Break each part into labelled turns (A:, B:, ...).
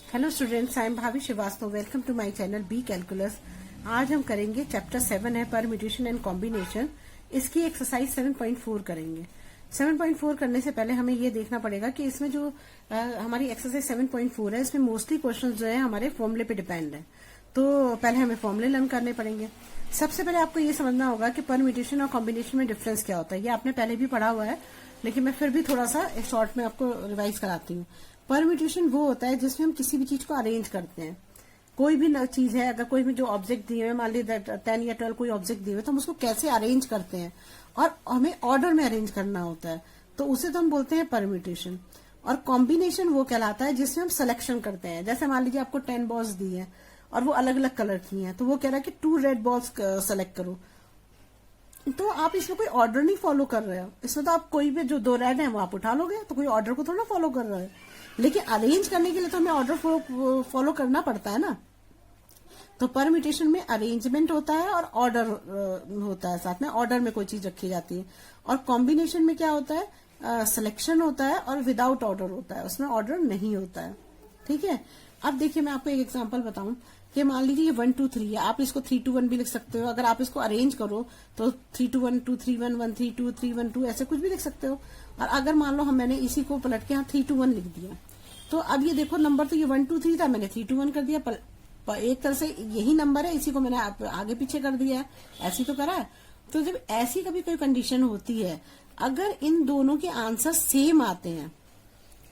A: Hello students, I am Bhabhi Shrivastava. Welcome to my channel B calculus. आज हम करेंगे chapter 7 है परम्यूटेशन एंड कॉम्बिनेशन। इसकी एक्सरसाइज 7.4 करेंगे। 7.4 करने से पहले हमें ये देखना पड़ेगा कि इसमें जो हमारी एक्सरसाइज 7.4 है, इसमें मोस्टली क्वेश्चन जो है हमारे फॉर्मूले पे डिपेंड है। तो पहले हमें फॉर्मूले लर्न करने पड़ेंगे। सबसे पहले आपको ये समझना होगा कि परम्यूटेशन और कॉम्बिनेशन में डिफरेंस क्या होता है। ये आपने पहले भी पढ़ा हुआ है, लेकिन मैं फिर भी थोड़ा सा शॉर्ट में आपको रिवाइज कराती हूँ। परम्यूटेशन वो होता है जिसमें हम किसी भी चीज को अरेंज करते हैं। कोई भी चीज है, अगर कोई भी जो ऑब्जेक्ट दिए हुए, मान लीजिए 10 या 12 कोई ऑब्जेक्ट दिए हुए, तो हम उसको कैसे अरेंज करते हैं और हमें ऑर्डर में अरेंज करना होता है, तो उसे तो हम बोलते हैं परम्यूटेशन। और कॉम्बिनेशन वो कहलाता है जिसमें हम सिलेक्शन करते हैं। जैसे मान लीजिए आपको 10 बॉल्स दी है और वो अलग अलग कलर की हैं, तो वो कह रहा है कि 2 रेड बॉल्स सेलेक्ट करो। तो आप इसमें कोई ऑर्डर नहीं फॉलो कर रहे हो। इसमें तो आप कोई भी जो 2 रेड है वो आप उठा लोगे, तो कोई ऑर्डर को थोड़ा फॉलो कर रहे हो। लेकिन अरेंज करने के लिए तो हमें ऑर्डर फॉलो करना पड़ता है ना। तो परम्यूटेशन में अरेंजमेंट होता है और ऑर्डर होता है, साथ में ऑर्डर में कोई चीज रखी जाती है। और कॉम्बिनेशन में क्या होता है, सिलेक्शन होता है और विदाउट ऑर्डर होता है, उसमें ऑर्डर नहीं होता है। ठीक है। अब देखिए, मैं आपको एक एग्जांपल बताऊं कि मान लीजिए ये 1 2 3 है। आप इसको 3 2 1 भी लिख सकते हो। अगर आप इसको अरेंज करो तो 3 2 1 2 3 1 1 3 2 3 1 2 ऐसे कुछ भी लिख सकते हो। और अगर मान लो मैंने इसी को पलट के यहाँ 3 2 1 लिख दिया, तो अब ये देखो, नंबर तो ये 1 2 3 था, मैंने 3 2 1 कर दिया। एक तरह से यही नंबर है, इसी को मैंने आगे पीछे कर दिया है, ऐसी तो करा है। तो जब ऐसी कभी कोई कंडीशन होती है, अगर इन दोनों के आंसर सेम आते हैं,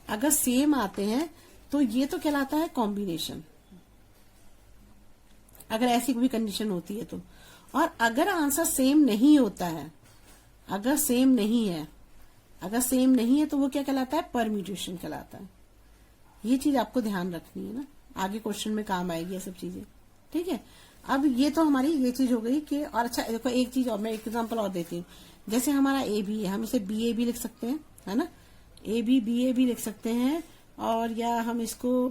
A: अगर सेम आते हैं तो ये तो कहलाता है कॉम्बिनेशन, अगर ऐसी कोई कंडीशन होती है तो। और अगर आंसर सेम नहीं होता है, अगर सेम नहीं है, अगर सेम नहीं है, तो वो क्या कहलाता है, परम्यूटेशन कहलाता है। ये चीज आपको ध्यान रखनी है ना, आगे क्वेश्चन में काम आएगी ये सब चीजें। ठीक है। अब ये तो हमारी ये चीज हो गई कि, और अच्छा देखो, एक चीज और मैं एक एग्जांपल और देती हूँ। जैसे हमारा ए बी है, हम इसे बी ए भी लिख सकते हैं, है ना। ए बी बी ए भी लिख सकते हैं। और या हम इसको,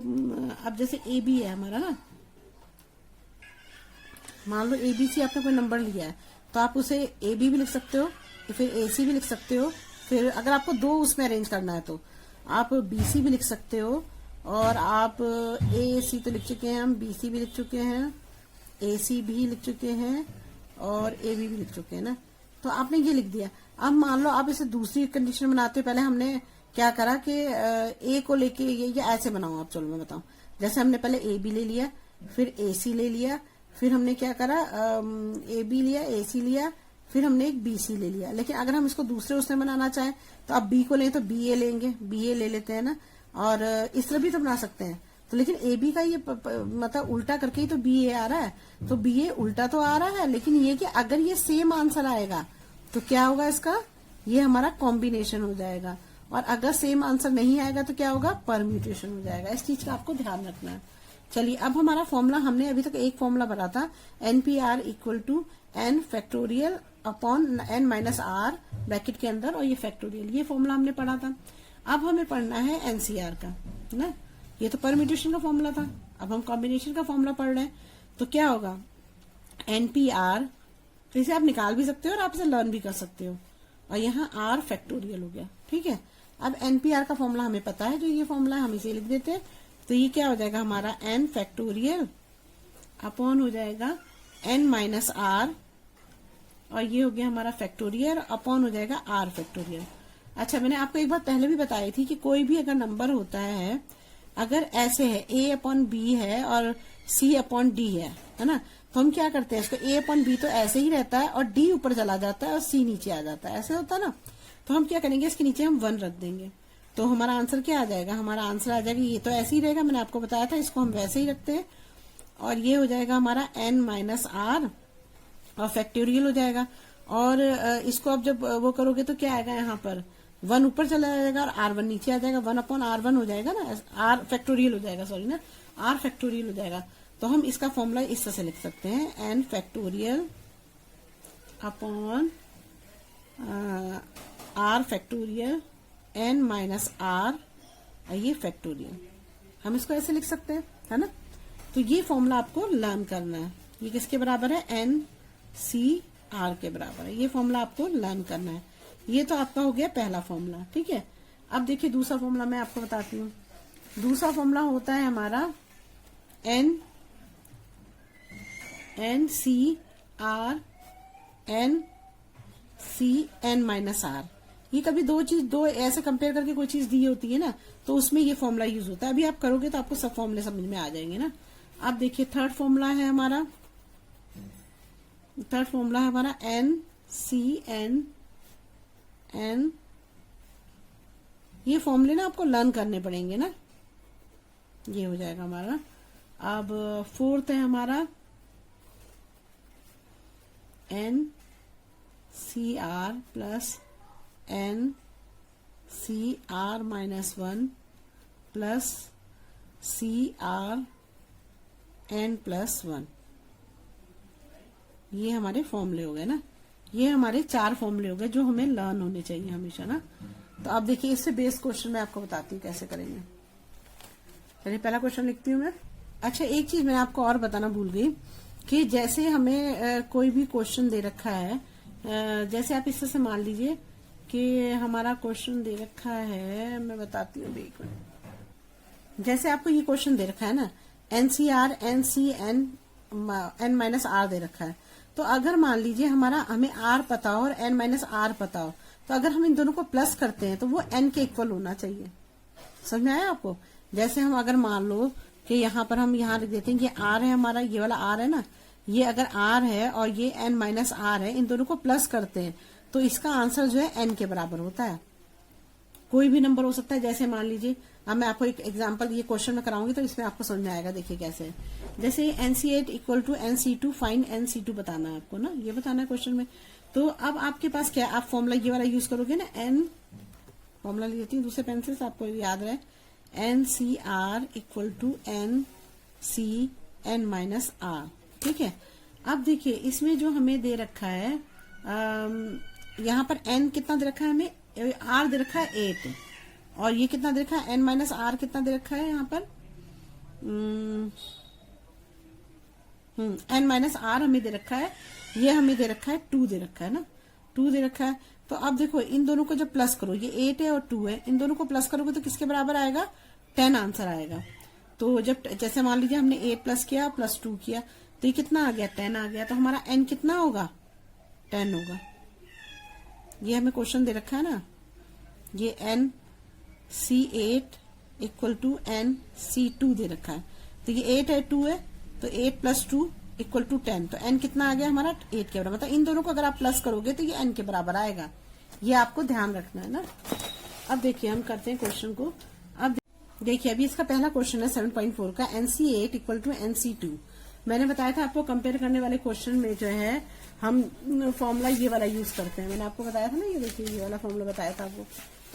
A: अब जैसे ए बी है हमारा ना, मान लो ए बी सी आपने कोई नंबर लिया है, तो आप उसे ए बी भी लिख सकते हो, फिर ए सी भी लिख सकते हो। फिर अगर आपको 2 उसमें अरेंज करना है तो आप बी सी भी लिख सकते हो। और आप ए सी तो लिख चुके हैं, हम बी सी भी लिख चुके हैं, ए सी भी लिख चुके हैं, और ए बी भी लिख चुके हैं ना। तो आपने ये लिख दिया। अब मान लो आप इसे दूसरी कंडीशन बनाते हो। पहले हमने क्या करा कि ए को लेके ये ऐसे बनाओ आप। चलो मैं बताऊं। जैसे हमने पहले ए बी ले लिया, फिर ए सी ले लिया, फिर हमने क्या करा, ए बी लिया, ए सी लिया, फिर हमने एक बी सी ले लिया। लेकिन अगर हम इसको दूसरे उसमें बनाना चाहें तो आप बी को लें तो बी ए लेंगे, बी ए ले लेते हैं ना। और इस तरह भी तो बना सकते हैं। तो लेकिन ए बी का ये मतलब उल्टा करके ही तो बी ए आ रहा है, तो बी ए उल्टा तो आ रहा है। लेकिन ये कि अगर ये सेम आंसर आएगा तो क्या होगा इसका, ये हमारा कॉम्बिनेशन हो जाएगा। और अगर सेम आंसर नहीं आएगा तो क्या होगा, परम्यूटेशन हो जाएगा। इस चीज का आपको ध्यान रखना है। चलिए, अब हमारा फॉर्मूला, हमने अभी तक एक फॉर्मूला भरा था, NPR equal to n factorial upon n minus R bracket के अंदर, और ये फैक्टोरियल, ये फॉर्मूला हमने पढ़ा था। अब हमें पढ़ना है NCR का, है ना। ये तो परम्यूटेशन का फॉर्मूला था, अब हम कॉम्बिनेशन का फॉर्मूला पढ़ रहे हैं। तो क्या होगा, NPR, तो इसे आप निकाल भी सकते हो और आप इसे लर्न भी कर सकते हो। और यहाँ R फैक्टोरियल हो गया। ठीक है। अब NPR का फॉर्मूला हमें पता है, जो ये फॉर्मूला हम इसे लिख देते हैं। तो ये क्या हो जाएगा हमारा, n फैक्टोरियल अपॉन हो जाएगा n माइनस r, और ये हो गया हमारा फैक्टोरियल अपॉन हो जाएगा r फैक्टोरियल। अच्छा, मैंने आपको एक बात पहले भी बताई थी कि कोई भी अगर नंबर होता है, अगर ऐसे है a अपॉन b है और c अपॉन d है ना, तो हम क्या करते हैं, इसको a अपॉन b तो ऐसे ही रहता है और d ऊपर चला जाता है और c नीचे आ जाता है, ऐसे होता है ना। तो हम क्या करेंगे, इसके नीचे हम 1 रख देंगे। तो हमारा आंसर क्या आ जाएगा, हमारा आंसर आ जाएगा, ये तो ऐसे ही रहेगा, मैंने आपको बताया था, इसको हम वैसे ही रखते हैं। और ये हो जाएगा हमारा n माइनस आर और फैक्टोरियल हो जाएगा। और इसको अब जब वो करोगे तो क्या आएगा, यहाँ पर 1 ऊपर चला जाएगा और R1 नीचे आ जाएगा, 1 अपॉन R1 हो जाएगा ना, R फैक्टोरियल हो जाएगा, सॉरी ना, R फैक्टोरियल हो जाएगा। तो हम इसका फॉर्मूला इस तरह से लिख सकते हैं, n factorial upon R factorial n minus R, ये फैक्टोरियल, हम इसको ऐसे लिख सकते हैं, है ना। तो ये फॉर्मूला आपको लर्न करना है। ये किसके बराबर है, NCR के बराबर है। ये फॉर्मूला आपको लर्न करना है। ये तो आपका हो गया पहला फॉर्मूला। ठीक है। अब देखिए दूसरा फॉर्मूला मैं आपको बताती हूँ। दूसरा फॉर्मूला होता है हमारा N C R N C N minus R. ये कभी दो ऐसे कंपेयर करके कोई चीज दी होती है ना, तो उसमें ये फॉर्मूला यूज होता है। अभी आप करोगे तो आपको सब फॉर्मूले समझ में आ जाएंगे ना। अब देखिए थर्ड फॉर्मूला है हमारा एन सी एन एन। ये फॉर्मूले ना आपको लर्न करने पड़ेंगे ना, ये हो जाएगा हमारा। अब फोर्थ है हमारा N C R plus N C R minus 1 plus C R N plus 1। ये हमारे फॉर्मूले हो गए ना। ये हमारे 4 फॉर्मूले हो गए जो हमें लर्न होने चाहिए हमेशा ना। तो अब देखिए इससे बेस क्वेश्चन मैं आपको बताती हूँ कैसे करेंगे। चलिए पहला क्वेश्चन लिखती हूँ मैं। अच्छा, एक चीज मैं आपको और बताना भूल गई कि जैसे हमें कोई भी क्वेश्चन दे रखा है, जैसे आप इससे मान लीजिए कि हमारा क्वेश्चन दे रखा है, मैं बताती हूँ एक मिनट। जैसे आपको ये क्वेश्चन दे रखा है ना, NCR N C N N minus R दे रखा है। तो अगर मान लीजिए हमें आर पता हो और एन माइनस आर पता हो, तो अगर हम इन दोनों को प्लस करते हैं तो वो एन के इक्वल होना चाहिए। समझ में आया आपको? जैसे हम अगर मान लो कि यहाँ पर हम यहाँ लिख देते हैं कि आर है हमारा, ये वाला आर है ना, ये अगर आर है और ये एन माइनस आर है, इन दोनों को प्लस करते हैं तो इसका आंसर जो है एन के बराबर होता है। कोई भी नंबर हो सकता है। जैसे मान लीजिए, अब मैं आपको एक एग्जांपल ये क्वेश्चन में कराऊंगी तो इसमें आपको समझ में आएगा। देखिए कैसे, जैसे NC8 equal to NC2 find NC2 बताना है आपको ना, ये बताना है क्वेश्चन में। तो अब आपके पास क्या, आप फॉर्मूला ये वाला यूज करोगे ना, फॉर्मूला ले लेती हूँ दूसरे पेन से, आपको याद रहे, NCR equal to NCN minus R. ठीक है। अब देखिए इसमें जो हमें दे रखा है, यहाँ पर n कितना दे रखा है हमें, r दे रखा है 8, और ये कितना दे रखा है n माइनस आर कितना दे रखा है यहाँ पर, n माइनस आर हमें दे रखा है, ये हमें दे रखा है 2 दे रखा है ना, 2 दे रखा है। तो अब देखो इन दोनों को जब प्लस करो, ये 8 है और 2 है, इन दोनों को प्लस करोगे तो किसके बराबर आएगा, 10 आंसर आएगा। तो जब जैसे मान लीजिए हमने 8 प्लस किया प्लस 2 किया तो ये कितना आ गया, 10 आ गया। तो हमारा n कितना होगा, 10 होगा। ये हमें क्वेश्चन दे रखा है ना, ये NC8 इक्वल टू NC2 दे रखा है। तो ये 8 है 2 है, तो 8 प्लस 2 इक्वल टू 10। तो n कितना आ गया हमारा, 8 के बराबर। मतलब इन दोनों को अगर आप प्लस करोगे तो ये n के बराबर आएगा। ये आपको ध्यान रखना है ना। अब देखिए हम करते हैं क्वेश्चन को। अब देखिए अभी इसका पहला क्वेश्चन है 7.4 का, NC8 इक्वल टू NC2। मैंने बताया था आपको कंपेयर करने वाले क्वेश्चन में जो है हम फॉर्मूला ये वाला यूज करते हैं। मैंने आपको बताया था ना, ये देखिए ये वाला फॉर्मूला बताया था आपको,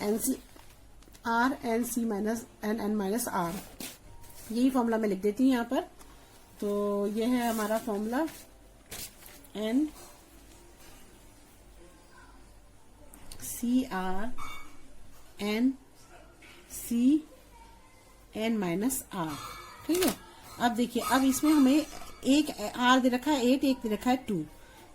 A: NCR NC minus N minus R. यही फॉर्मूला मैं लिख देती हूँ यहाँ पर। तो ये है हमारा formula NCR NCN minus R. ठीक है। अब देखिए, अब इसमें हमें एक आर दे रखा है 8, एक दे रखा है 2।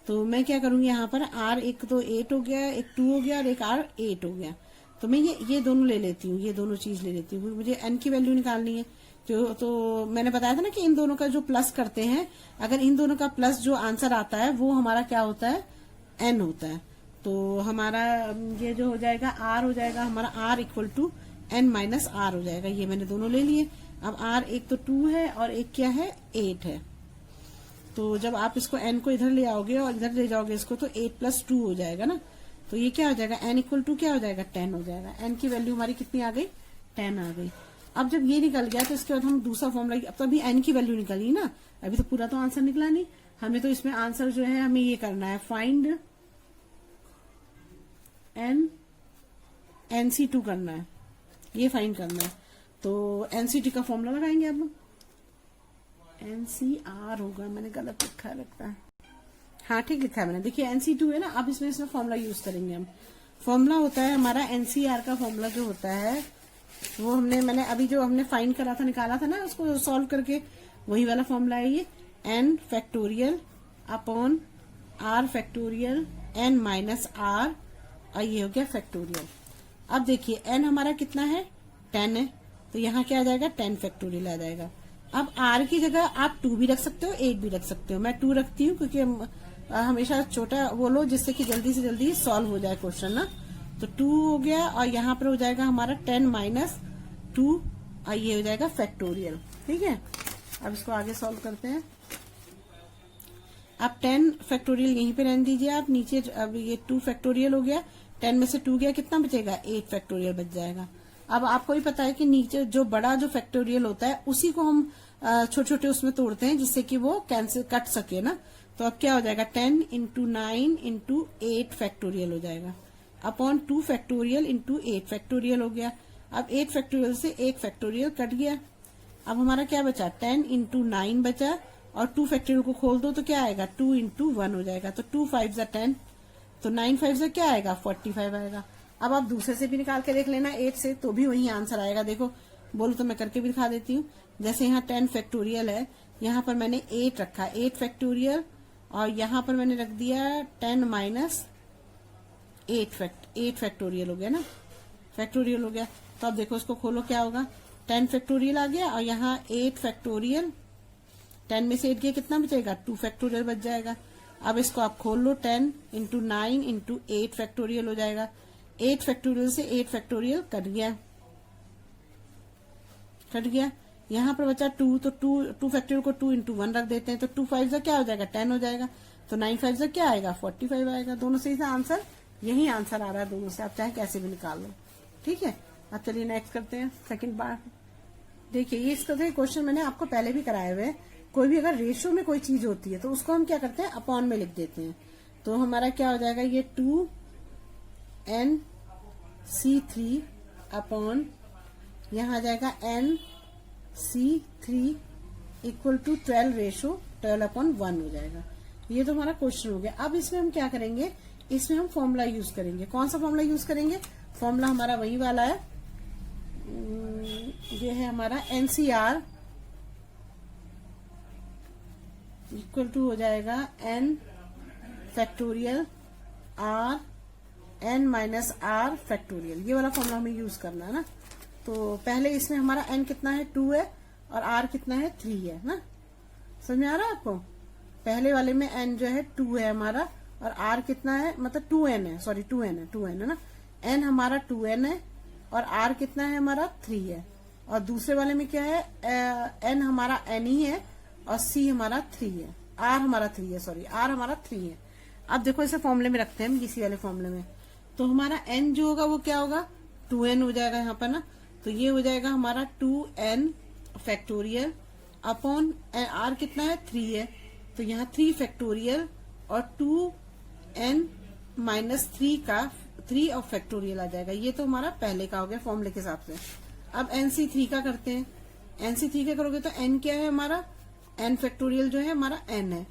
A: तो मैं क्या करूंगी यहाँ पर, आर एक तो 8 हो गया, एक 2 हो गया और एक आर 8 हो गया। तो मैं ये दोनों ले लेती हूँ, ये दोनों चीज ले लेती हूँ। मुझे n की वैल्यू निकालनी है। तो मैंने बताया था ना कि इन दोनों का जो प्लस करते हैं, अगर इन दोनों का प्लस जो आंसर आता है वो हमारा क्या होता है, n होता है। तो हमारा ये जो हो जाएगा r हो जाएगा हमारा r equal to n minus R हो जाएगा। ये मैंने दोनों ले लिए। अब r एक तो 2 है और एक क्या है, 8 है। तो जब आप इसको n को इधर ले आओगे और इधर ले जाओगे इसको, तो 8 प्लस 2 हो जाएगा ना। तो ये क्या हो जाएगा, n इक्वल टू क्या हो जाएगा, 10 हो जाएगा। n की वैल्यू हमारी कितनी आ गई, 10 आ गई। अब जब ये निकल गया तो इसके बाद हम दूसरा फॉर्मूला, अब तो अभी n की वैल्यू निकली ना, अभी तो पूरा तो आंसर निकला नहीं। हमें तो इसमें आंसर जो है हमें ये करना है, फाइंड NC2 करना है, ये फाइंड करना है। तो NCT का फॉर्मूला लगाएंगे अब। NCR होगा, मैंने गलत लिखा है लगता है, हाँ ठीक लिखा है मैंने। देखिए NC2 है ना। अब इसमें फॉर्मूला यूज करेंगे हम। फॉर्मूला होता है हमारा NCR का फॉर्मूला जो होता है वो मैंने अभी जो हमने फाइंड करा था, निकाला था ना उसको सॉल्व करके, वही वाला फॉर्मूला है ये। n factorial upon r factorial n minus r, और ये हो गया फैक्टोरियल। अब देखिए n हमारा कितना है, 10 है। तो यहाँ क्या आ जाएगा 10 फैक्टोरियल आ जाएगा। अब r की जगह आप 2 भी रख सकते हो 8 भी रख सकते हो। मैं 2 रखती हूँ क्योंकि हमेशा छोटा बोलो जिससे कि जल्दी से जल्दी सॉल्व हो जाए क्वेश्चन ना। तो 2 हो गया और यहाँ पर हो जाएगा हमारा 10 माइनस 2 और ये हो जाएगा फैक्टोरियल। ठीक है, अब इसको आगे सॉल्व करते हैं। अब 10 फैक्टोरियल यहीं पे रहने दीजिए आप नीचे। अब ये 2 फैक्टोरियल हो गया, 10 में से 2 गया, कितना बचेगा 8 फैक्टोरियल बच जाएगा। अब आपको ही पता है कि नीचे जो बड़ा जो फैक्टोरियल होता है उसी को हम छोटे छोटे उसमें तोड़ते हैं जिससे कि वो कैंसिल कट सके ना। तो अब क्या हो जाएगा 10 इंटू 9 इंटू 8 फैक्टोरियल हो जाएगा अपॉन 2 फैक्टोरियल इंटू 8 फैक्टोरियल हो गया। अब 8 फैक्टोरियल से 1 फैक्टोरियल कट गया। अब हमारा क्या बचा 10 इंटू 9 बचा और 2 फैक्टोरियल को खोल दो तो क्या आएगा 2 इंटू 1 हो जाएगा। तो 2 5 10, तो 9 5 क्या आएगा 45 आएगा। अब आप दूसरे से भी निकाल के देख लेना 8 से, तो भी वही आंसर आएगा। देखो बोलो तो मैं करके भी दिखा देती हूँ। जैसे यहाँ 10 फैक्टोरियल है, यहाँ पर मैंने 8 रखा 8 फैक्टोरियल और यहाँ पर मैंने रख दिया 10 माइनस 8 फैक्टोरियल हो गया ना, फैक्टोरियल हो गया। तो अब देखो इसको खोलो क्या होगा 10 फैक्टोरियल आ गया और यहाँ 8 फैक्टोरियल, 10 में से 8 गया कितना बचेगा 2 फैक्टोरियल बच जाएगा। अब इसको आप खोल लो 10 इंटू 9 इंटू 8 फैक्टोरियल हो जाएगा। 8 फैक्टोरियल से 8 फैक्टोरियल कट गया। यहाँ पर बचा 2, तो 2 फैक्टोरियल को 2 इंटू 1 रख देते हैं तो 2 5 क्या हो जाएगा 10 हो जाएगा। तो 9 5 क्या आएगा 45 आएगा। दोनों से इसका आंसर यही आंसर आ रहा है दोनों से, आप चाहे कैसे भी निकाल लो। ठीक है, अब चलिए नेक्स्ट करते हैं सेकंड बार। देखिए ये इसका क्वेश्चन मैंने आपको पहले भी कराए हुए हैं। कोई भी अगर रेशियो में कोई चीज होती है तो उसको हम क्या करते हैं अपॉन में लिख देते हैं। तो हमारा क्या हो जाएगा ये 2nc3 अपॉन यहाँ आ जाएगा nc3 इक्वल टू 12:12 हो जाएगा। ये तो हमारा क्वेश्चन हो गया। अब इसमें हम क्या करेंगे, इसमें हम फॉर्मूला यूज करेंगे। कौन सा फॉर्मूला यूज करेंगे, फॉर्मूला हमारा वही वाला है, ये है हमारा NCR इक्वल टू हो जाएगा n factorial r n minus r factorial. ये वाला फॉर्मूला हमें यूज करना है ना। तो पहले इसमें हमारा n कितना है 2 है और r कितना है 3 है ना। समझ में आ रहा है आपको। पहले वाले में n जो है 2 है हमारा और r कितना है, मतलब 2n है, सॉरी 2n है ना। n हमारा 2n है और r कितना है हमारा 3 है। और दूसरे वाले में क्या है n हमारा n ही है और c हमारा 3 है, r हमारा 3 है, सॉरी r हमारा 3 है। अब देखो इसे फॉर्मूले में रखते हैं हम, इसी वाले फॉर्मूले में। तो हमारा n जो होगा वो क्या होगा 2n हो जाएगा यहाँ पर ना। तो ये हो जाएगा हमारा 2n फैक्टोरियल अपॉन r कितना है 3 है, तो यहाँ 3 फैक्टोरियल और 2n माइनस 3 का 3 और फैक्टोरियल आ जाएगा। ये तो हमारा पहले का हो गया फॉर्मूले के हिसाब से। अब nc3 का करते हैं। nc3 का करोगे तो n क्या है हमारा, n फैक्टोरियल जो है हमारा n है,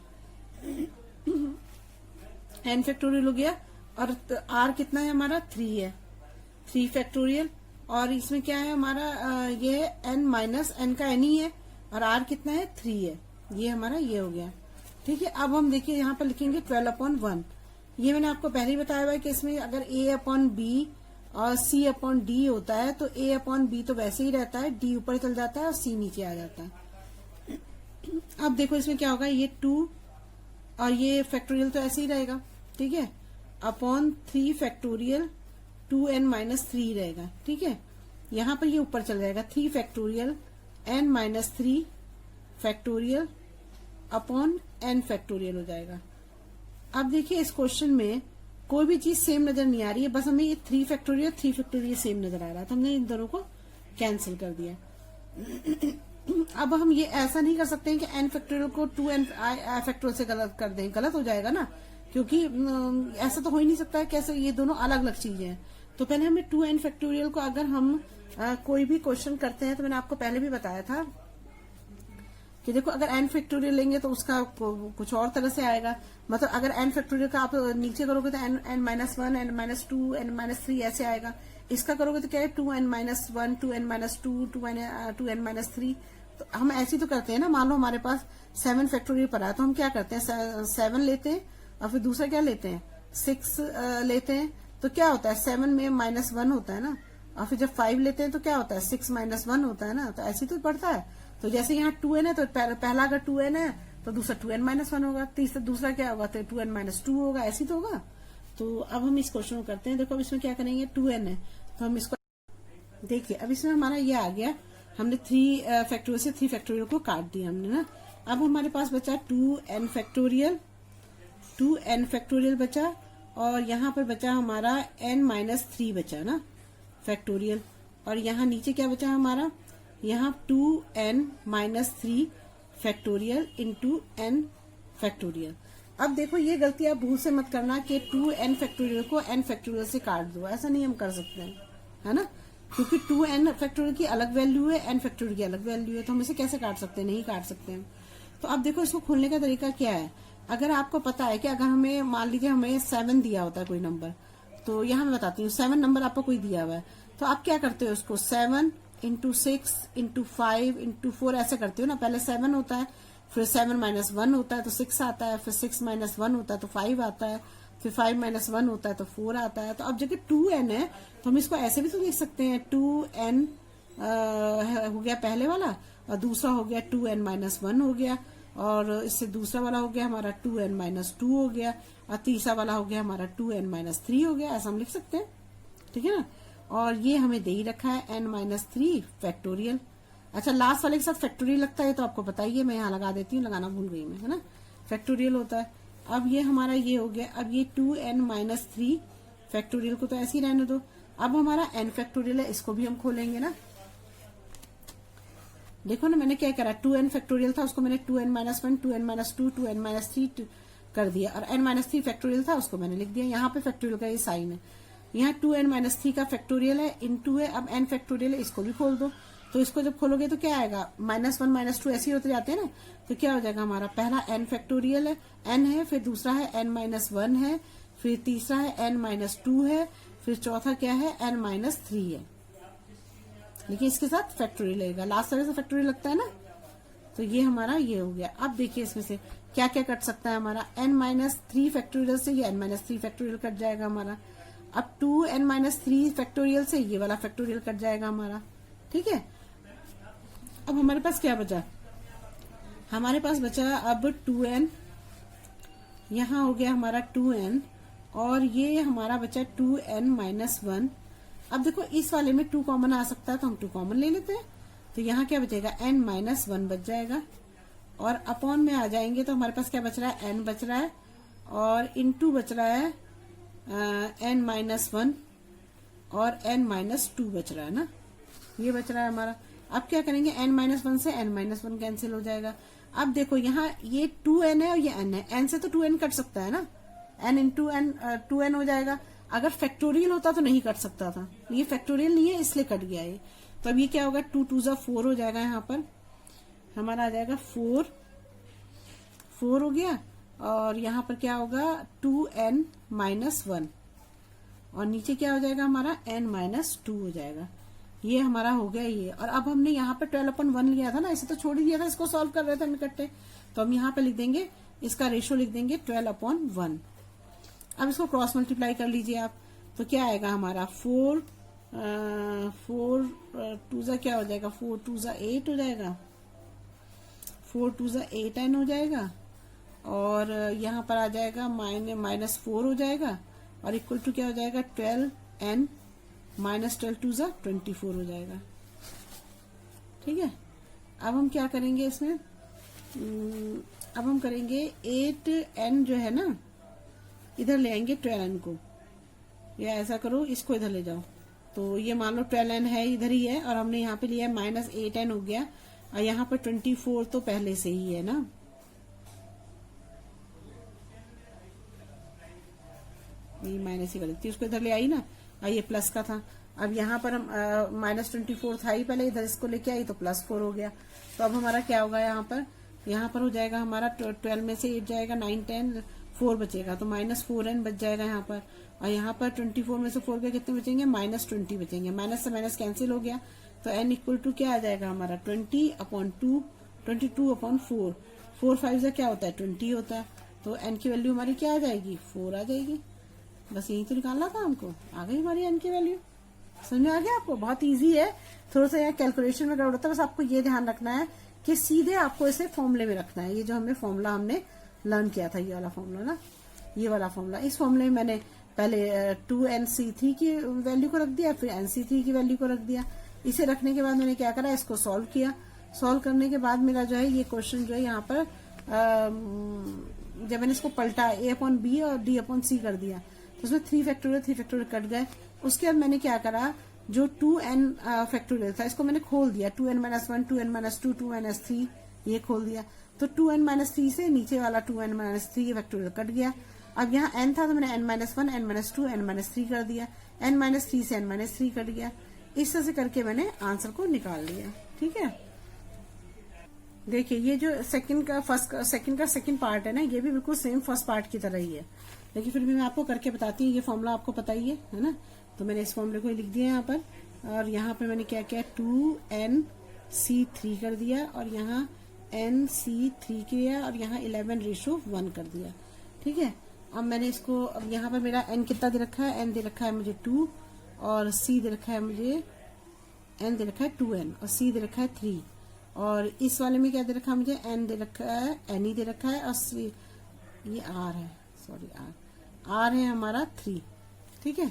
A: n फैक्टोरियल हो गया और r कितना है हमारा 3 है, 3 फैक्टोरियल। और इसमें क्या है हमारा ये n माइनस n का n ही है और r कितना है 3 है, ये हमारा ये हो गया। ठीक है, अब हम देखिए यहाँ पर लिखेंगे 12/1। ये मैंने आपको पहले ही बताया हुआ है कि इसमें अगर a/b और c/d होता है तो a/b तो वैसे ही रहता है, d ऊपर चल जाता है और c नीचे आ जाता है। अब देखो इसमें क्या होगा, ये 2 और ये फैक्टोरियल तो ऐसे ही रहेगा, ठीक है, अपॉन 3 फैक्टोरियल 2n माइनस 3 रहेगा। ठीक है, यहाँ पर ये ऊपर चल जाएगा 3 factorial n minus 3 factorial upon n factorial हो जाएगा। अब देखिए इस क्वेश्चन में कोई भी चीज सेम नजर नहीं आ रही है, बस हमें ये 3 फैक्टोरियल सेम नजर आ रहा है, तो हमने इन दोनों को कैंसिल कर दिया। अब हम ये ऐसा नहीं कर सकते हैं कि n फैक्टोरियल को 2n फैक्टोरियल से गलत कर दें, गलत हो जाएगा ना, क्योंकि ऐसा तो हो ही नहीं सकता है। कैसे, ये दोनों अलग अलग चीजें हैं। तो पहले हमें 2n फैक्टोरियल को अगर हम कोई भी क्वेश्चन करते हैं तो मैंने आपको पहले भी बताया था कि देखो अगर n फैक्टोरियल लेंगे तो उसका कुछ और तरह से आएगा। मतलब अगर n फैक्टोरियल का आप नीचे करोगे तो n minus 1, n minus 2, n minus 3 ऐसे आएगा। इसका करोगे तो क्या है 2n minus 1, 2n minus 2, 2n minus 3। तो हम ऐसे तो करते हैं ना। मान लो हमारे पास 7 फैक्टोरियल पड़ा है तो हम क्या करते हैं 7 लेते हैं और फिर दूसरा क्या लेते हैं 6 लेते हैं। तो क्या होता है 7 में -1 होता है ना, और फिर जब 5 लेते हैं तो क्या होता है 6 माइनस 1 होता है ना, तो ऐसे तो पड़ता है। तो जैसे यहाँ 2n है तो पहला अगर 2n है तो दूसरा 2n माइनस 1 होगा, तीसरा दूसरा क्या होगा तो 2n माइनस 2 होगा, ऐसी तो होगा। तो अब हम इस क्वेश्चन को करते हैं। देखो अब इसमें क्या करेंगे 2n है तो हम इसको देखिए, अब इसमें हमारा ये आ गया, हमने 3 फैक्टोरियल से 3 फैक्टोरियल को काट दिया हमने ना। अब हमारे पास बचा 2n फैक्टोरियल बचा, और यहाँ पर बचा हमारा n माइनस 3 बचा ना फैक्टोरियल, और यहाँ नीचे क्या बचा हमारा, यहाँ 2n minus 3 factorial into n factorial. अब देखो ये गलती आप भूल से मत करना कि 2n फैक्टोरियल को n फैक्टोरियल से काट दो, ऐसा नहीं हम कर सकते हैं, है ना, क्योंकि 2n फैक्टोरियल की अलग वैल्यू है, n फैक्टोरियल की अलग वैल्यू है, तो हम इसे कैसे काट सकते हैं, नहीं काट सकते हैं। तो अब देखो इसको खोलने का तरीका क्या है। अगर आपको पता है कि अगर हमें मान लीजिए हमें 7 दिया होता है कोई नंबर, तो यहाँ मैं बताती हूँ 7 नंबर आपको कोई दिया हुआ है, तो आप क्या करते हो उसको 7 इंटू 6 इंटू 5 इंटू 4 ऐसे करते हो ना। पहले 7 होता है, फिर 7 माइनस 1 होता है तो 6 आता है, फिर 6 माइनस 1 होता है तो 5 आता है, फिर 5 माइनस 1 होता है तो 4 आता है। तो अब जगह 2n है तो हम इसको ऐसे भी तो देख सकते हैं, 2n हो गया पहले वाला, और दूसरा हो गया 2n माइनस 1 हो गया, और इससे दूसरा वाला हो गया हमारा 2n माइनस 2 हो गया, और तीसरा वाला हो गया हमारा 2n माइनस 3 हो गया, ऐसा हम लिख सकते हैं, ठीक है ना। और ये हमें दे ही रखा है n माइनस 3 फैक्टोरियल। अच्छा लास्ट वाले के साथ फैक्टोरियल लगता है तो आपको बताइए, मैं यहाँ लगा देती हूँ, लगाना भूल गई मैं, है ना, फैक्टोरियल होता है। अब ये हमारा ये हो गया, अब ये 2n माइनस 3 फैक्टोरियल को तो ऐसे ही रहने दो। अब हमारा n फैक्टोरियल है, इसको भी हम खोलेंगे ना। देखो ना मैंने क्या करा, 2n फैक्टोरियल था उसको मैंने 2n minus 1 2n minus 2 2n minus 3 कर दिया, और n माइनस 3 फैक्टोरियल था उसको मैंने लिख दिया। यहाँ पे फैक्टोरियल का ये साइन है, यहाँ 2n माइनस 3 का फैक्टोरियल है इनटू है, अब n फैक्टोरियल है, इसको भी खोल दो। तो इसको जब खोलोगे तो क्या आएगा, -1 -2 ऐसे ही होते जाते हैं ना। तो क्या हो जाएगा हमारा, पहला n फैक्टोरियल है, n है, फिर दूसरा है n माइनस 1 है, फिर तीसरा है n माइनस 2 है, फिर चौथा क्या है n माइनस 3 है। देखिए इसके साथ फैक्टोरियल लगेगा, लास्ट तरह से फैक्टोरियल लगता है ना। तो ये हमारा ये हो गया। अब देखिए इसमें से क्या क्या कट सकता है हमारा, n माइनस 3 फैक्टोरियल से ये n माइनस 3 फैक्टोरियल कट जाएगा हमारा। अब 2n माइनस 3 फैक्टोरियल से ये वाला फैक्टोरियल कट जाएगा हमारा, ठीक है। अब हमारे पास क्या बचा, हमारे पास बचा अब 2n, यहाँ हो गया हमारा 2n, और ये हमारा बचा 2n माइनस 1। अब देखो इस वाले में 2 कॉमन आ सकता है तो हम 2 कॉमन ले लेते हैं, तो यहाँ क्या बचेगा n माइनस 1 बच जाएगा, और अपॉन में आ जाएंगे तो हमारे पास क्या बच रहा है, n बच रहा है, और इनटू बच रहा है n माइनस 1, और n माइनस 2 बच रहा है ना, ये बच रहा है हमारा। अब क्या करेंगे, n माइनस 1 से n माइनस 1 कैंसिल हो जाएगा। अब देखो यहाँ ये 2n है और ये n है, n से तो 2n कट सकता है ना, n इंटू n 2n हो जाएगा। अगर फैक्टोरियल होता तो नहीं कट सकता था, ये फैक्टोरियल नहीं है इसलिए कट गया ये। तो अब ये क्या होगा, 2 2 जा 4 हो जाएगा, यहाँ पर हमारा आ जाएगा 4 हो गया, और यहाँ पर क्या होगा 2n माइनस 1, और नीचे क्या हो जाएगा हमारा n माइनस 2 हो जाएगा। ये हमारा हो गया ये। और अब हमने यहाँ पे 12/1 लिया था ना, इसे तो छोड़ ही दिया था, इसको सॉल्व कर रहे थे हम इकट्ठे, तो हम यहाँ पे लिख देंगे, इसका रेशियो लिख देंगे 12/1। अब इसको क्रॉस मल्टीप्लाई कर लीजिए आप, तो क्या आएगा हमारा 4 2 जा क्या हो जाएगा, 4 2 जा 8 हो जाएगा, 4 2 जा 8n हो जाएगा, और यहाँ पर आ जाएगा -4 हो जाएगा, और इक्वल टू क्या हो जाएगा 12n माइनस 12 2 जा 24 हो जाएगा, ठीक है। अब हम क्या करेंगे इसमें, अब हम करेंगे 8n जो है ना, इधर ले आएंगे 12n को, या ऐसा करो इसको इधर ले जाओ, तो ये मान लो 12n है इधर ही है, और हमने यहाँ पे लिया है -8n हो गया, और यहाँ पर 24 तो पहले से ही है ना, ये माइनस ही कर देती, उसको इधर ले आई ना, ये प्लस का था। अब यहाँ पर हम -24 था ही पहले, इधर इसको लेके आई तो +4 हो गया। तो अब हमारा क्या होगा, यहाँ पर हो जाएगा हमारा 12 में से 8 जाएगा, 9 10 4 बचेगा, तो -4n बच जाएगा यहाँ पर, और यहाँ पर 24 में से 4 के कितने बचेंगे, -20 बचेंगे, माइनस से माइनस कैंसिल हो गया, तो n इक्वल टू क्या आ जाएगा हमारा 20/2 22/4, 4 5 से क्या होता है 20 होता है, तो n की वैल्यू हमारी क्या आ जाएगी 4 आ जाएगी। बस यही तो निकालना था हमको, आ गई हमारी n की वैल्यू। समझ में आ गया आपको? बहुत इजी है, थोड़ा सा यहाँ कैलकुलेशन में गड़बड़ होता है, बस आपको ये ध्यान रखना है कि सीधे आपको इसे फॉर्मूले में रखना है। ये जो हमने फॉर्मूला हमने लर्न किया था, ये वाला फॉर्मूला ना, ये वाला फॉर्मूला, इस फॉर्मूले में मैंने पहले 2nc3 की वैल्यू को रख दिया, फिर nc3 की वैल्यू को रख दिया। इसे रखने के बाद मैंने क्या करा, इसको सॉल्व किया। सॉल्व करने के बाद मेरा जो है ये क्वेश्चन जो है यहाँ पर जब मैंने इसको पलटा a/b और d/c कर दिया तो उसमें 3 फैक्टोरियल कट गए। उसके बाद मैंने क्या करा, जो 2n फैक्टोरियल था इसको मैंने खोल दिया, 2n-1, 2n-2, 2n-3 ये खोल दिया। तो 2n-3 से नीचे वाला 2n-3 ये फैक्टोरियल कट गया। अब यहाँ n था तो मैंने n-1, n-2, n-3 कर दिया, n-3 से n-3 कट गया। इस तरह से करके मैंने आंसर को निकाल लिया। ठीक है, देखिए ये जो सेकंड का सेकंड पार्ट है ना, ये भी बिल्कुल सेम फर्स्ट पार्ट की तरह ही है, लेकिन फिर भी मैं आपको करके बताती हूँ। ये फॉर्मूला आपको पता ही है ना, तो मैंने इस फॉर्मूले को लिख दिया यहाँ पर, और यहाँ पर मैंने क्या किया, 2nc3 कर दिया, और यहाँ nc3 किया, और यहाँ 11:1 कर दिया। ठीक है, अब मैंने इसको, अब यहाँ पर मेरा n कितना दे रखा है, n दे रखा है मुझे 2, और c दे रखा है मुझे, n दे रखा है 2n, और c दे रखा है 3, और इस वाले में क्या दे रखा है मुझे, n दे रखा है, n ही दे रखा है, और c ये r है, सॉरी r है हमारा 3। ठीक है,